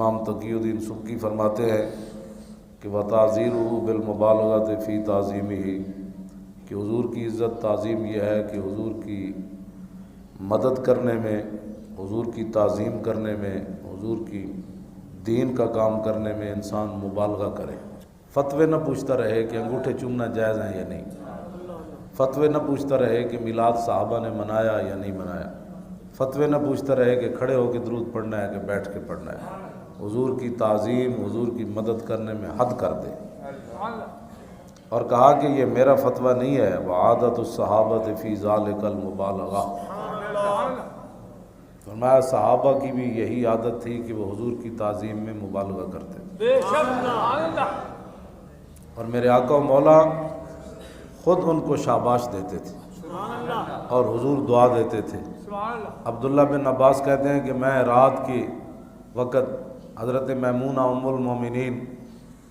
امام تقی الدین سبکی فرماتے ہیں کہ وَتَعْزِيرُهُ بِالْمُبَالَغَةِ فِي تَعْظِيمِهِ کہ حضور کی عزت تعظیم یہ ہے کہ حضور کی مدد کرنے میں، حضور کی تعظیم کرنے میں، حضور کی دین کا کام کرنے میں انسان مبالغہ کرے۔ فتوے نہ پوچھتا رہے کہ انگوٹھے چومنا جائز ہیں یا نہیں، فتوے نہ پوچھتا رہے کہ میلاد صحابہ نے منایا یا نہیں منایا، فتوے نہ پوچھتا رہے کہ کھڑے ہو کے درود پڑھنا ہے کہ بیٹھ کے پڑھنا ہے۔ حضور کی تعظیم، حضور کی مدد کرنے میں حد کر دے، اور کہا کہ یہ میرا فتویٰ نہیں ہے، وعادت الصحابۃ فی ذالک المبالغہ، فرمایا صحابہ کی بھی یہی عادت تھی کہ وہ حضور کی تعظیم میں مبالغہ کرتے، اور میرے آقا و مولا خود ان کو شاباش دیتے تھے اور حضور دعا دیتے تھے۔ عبداللہ بن عباس کہتے ہیں کہ میں رات کے وقت حضرت میمونہ ام المومنین،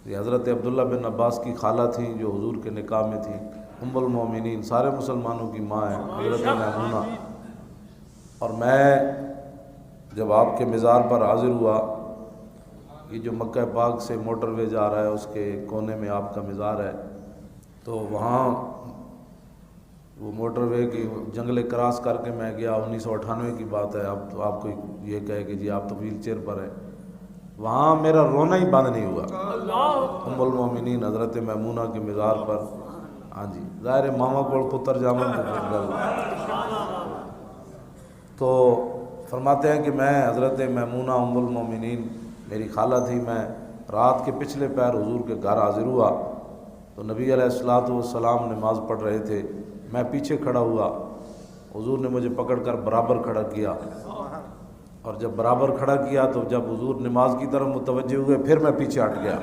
یہ حضرت عبداللہ بن عباس کی خالہ تھیں جو حضور کے نکاح میں تھیں، ام المومنین سارے مسلمانوں کی ماں ہیں حضرت میمونہ، اور میں جب آپ کے مزار پر حاضر ہوا، یہ جو مکہ پاک سے موٹر وے جا رہا ہے اس کے کونے میں آپ کا مزار ہے، تو وہاں وہ موٹر وے کی جنگلے کراس کر کے میں گیا، 1998 کی بات ہے، اب تو آپ کو یہ کہے کہ جی آپ تو ویل چیئر پر ہیں، وہاں میرا رونا ہی بند نہیں ہوا۔ ام المومنین حضرت میمونہ کے مزار پر، ہاں جی ظاہر ماما کو پتر جامن تو فرماتے ہیں کہ میں حضرت میمونہ ام المومنین میری خالہ تھی، میں رات کے پچھلے پہر حضور کے گھر حاضر ہوا تو نبی علیہ الصلوۃ والسلام نماز پڑھ رہے تھے، میں پیچھے کھڑا ہوا، حضور نے مجھے پکڑ کر برابر کھڑا کیا، اور جب برابر کھڑا کیا تو جب حضور نماز کی طرف متوجہ ہوئے پھر میں پیچھے ہٹ گیا۔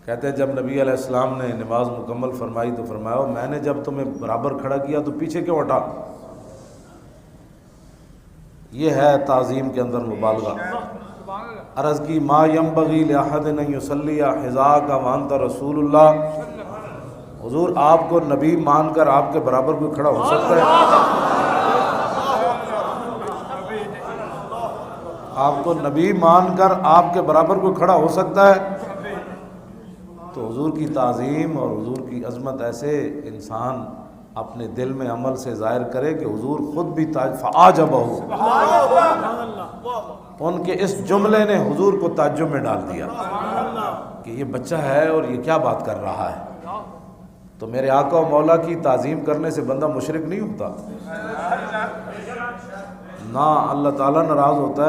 کہتے ہیں جب نبی علیہ السلام نے نماز مکمل فرمائی تو فرمایا میں نے جب تمہیں برابر کھڑا کیا تو پیچھے کیوں ہٹا؟ یہ ہے تعظیم کے اندر مبالغہ۔ عرض کی ما ینبغی لأحد ان یصلی حذاک وانت رسول اللہ، حضور آپ کو نبی مان کر آپ کے برابر کوئی کھڑا ہو سکتا ہے؟ آپ کو نبی مان کر آپ کے برابر کوئی کھڑا ہو سکتا ہے؟ تو حضور کی تعظیم اور حضور کی عظمت ایسے انسان اپنے دل میں عمل سے ظاہر کرے کہ حضور خود بھی فعجبہ، ان کے اس جملے نے حضور کو تعجب میں ڈال دیا کہ یہ بچہ ہے اور یہ کیا بات کر رہا ہے۔ تو میرے آقا و مولا کی تعظیم کرنے سے بندہ مشرک نہیں ہوتا، نہ اللہ تعالیٰ ناراض ہوتا ہے۔